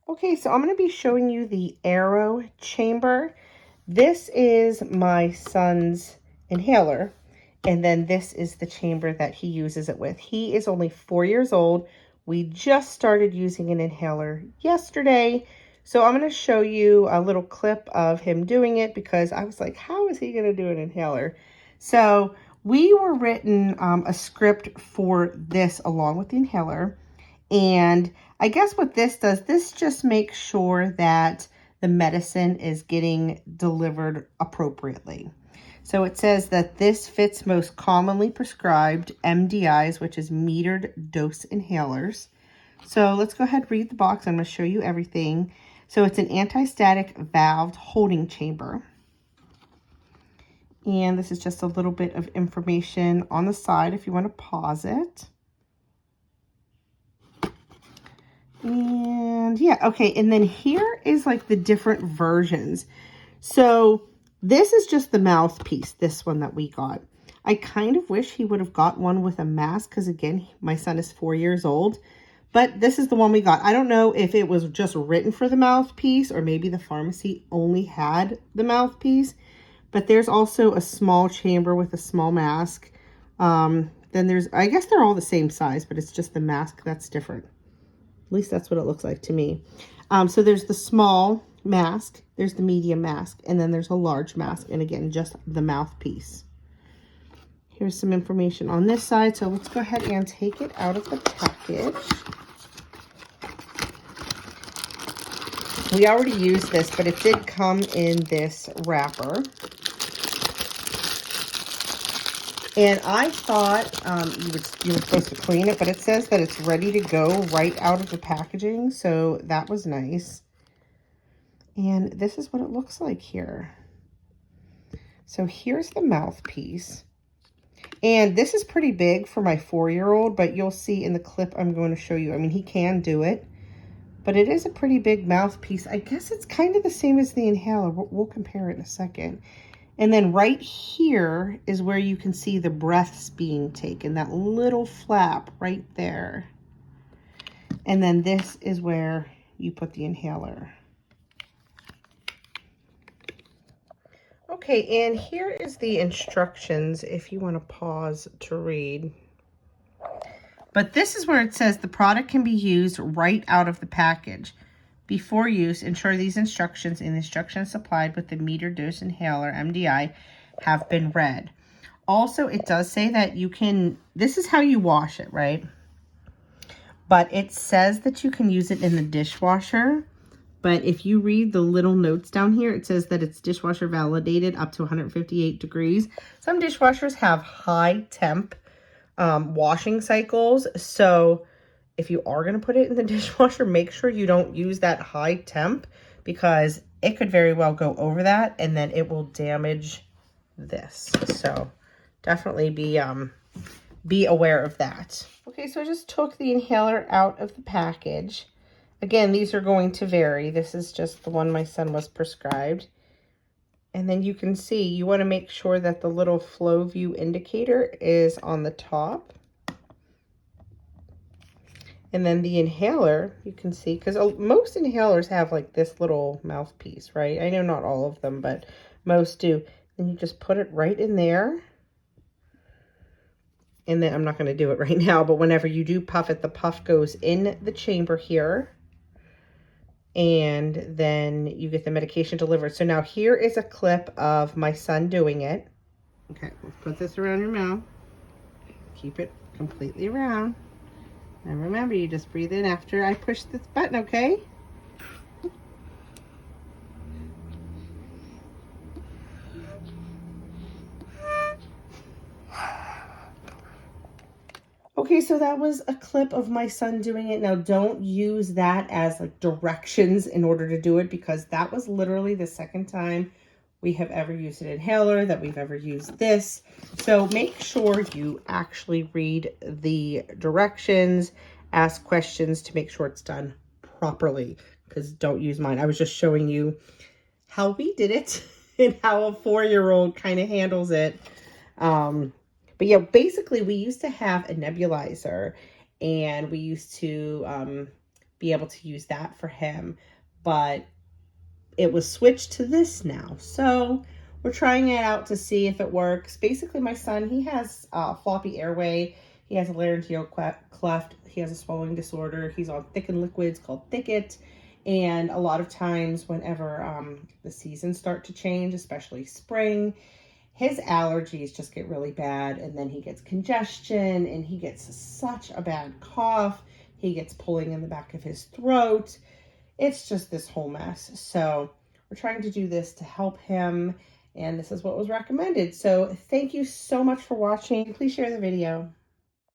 Okay, so I'm going to be showing you the AeroChamber. This is my son's inhaler, and then this is the chamber that he uses it with. He is only 4 years old. We just started using an inhaler yesterday, so I'm going to show you a little clip of him doing it because I was like, how is he going to do an inhaler? So we were written a script for this along with the inhaler. And I guess what this does, this just makes sure that the medicine is getting delivered appropriately. So it says that this fits most commonly prescribed MDIs, which is metered dose inhalers. So let's go ahead and read the box. I'm going to show you everything. So it's an anti-static valved holding chamber. And this is just a little bit of information on the side if you want to pause it. And yeah, okay, and then here is like the different versions. So this is just the mouthpiece, this one that we got. I kind of wish he would have got one with a mask because, again, my son is 4 years old. But this is the one we got. I don't know if it was just written for the mouthpiece or maybe the pharmacy only had the mouthpiece. But there's also a small chamber with a small mask. Then there's, I guess they're all the same size, but it's just the mask that's different. At least that's what it looks like to me. So there's the small mask, there's the medium mask, and then there's a large mask, and again, just the mouthpiece. Here's some information on this side, so let's go ahead and take it out of the package. We already used this, but it did come in this wrapper. And I thought you were supposed to clean it, but it says that it's ready to go right out of the packaging. So that was nice. And this is what it looks like here. So here's the mouthpiece. And this is pretty big for my 4-year-old, but you'll see in the clip I'm going to show you. I mean, he can do it, but it is a pretty big mouthpiece. I guess it's kind of the same as the inhaler. We'll compare it in a second. And then right here is where you can see the breaths being taken, that little flap right there. And then this is where you put the inhaler. Okay, and here is the instructions if you want to pause to read. But this is where it says the product can be used right out of the package. Before use, ensure these instructions and the instructions supplied with the meter dose inhaler, MDI, have been read. Also, it does say that you can, this is how you wash it, right? But it says that you can use it in the dishwasher. But if you read the little notes down here, it says that it's dishwasher validated up to 158 degrees. Some dishwashers have high temp washing cycles. So if you are going to put it in the dishwasher, make sure you don't use that high temp because it could very well go over that and then it will damage this. So definitely be aware of that. Okay, so I just took the inhaler out of the package. Again, these are going to vary. This is just the one my son was prescribed. And then you can see, you want to make sure that the little flow view indicator is on the top. And then the inhaler, you can see, because most inhalers have like this little mouthpiece, right? I know not all of them, but most do. And you just put it right in there. And then I'm not going to do it right now, but whenever you do puff it, the puff goes in the chamber here. And then you get the medication delivered. So now here is a clip of my son doing it. Okay, let's put this around your mouth. Keep it completely around. And remember, you just breathe in after I push this button, okay? Okay, so that was a clip of my son doing it. Now, don't use that as like directions in order to do it because that was literally the second time we have ever used an inhaler, that we've ever used this. So make sure you actually read the directions, ask questions to make sure it's done properly, because don't use mine. I was just showing you how we did it and how a 4-year-old kind of handles it. But yeah, basically we used to have a nebulizer and we used to be able to use that for him. But it was switched to this now. So we're trying it out to see if it works. Basically, my son, he has floppy airway. He has a laryngeal cleft. He has a swallowing disorder. He's on thickened liquids called Thicket. And a lot of times whenever the seasons start to change, especially spring, his allergies just get really bad. And then he gets congestion and he gets such a bad cough. He gets pulling in the back of his throat. It's just this whole mess. So we're trying to do this to help him. And this is what was recommended. So thank you so much for watching. Please share the video.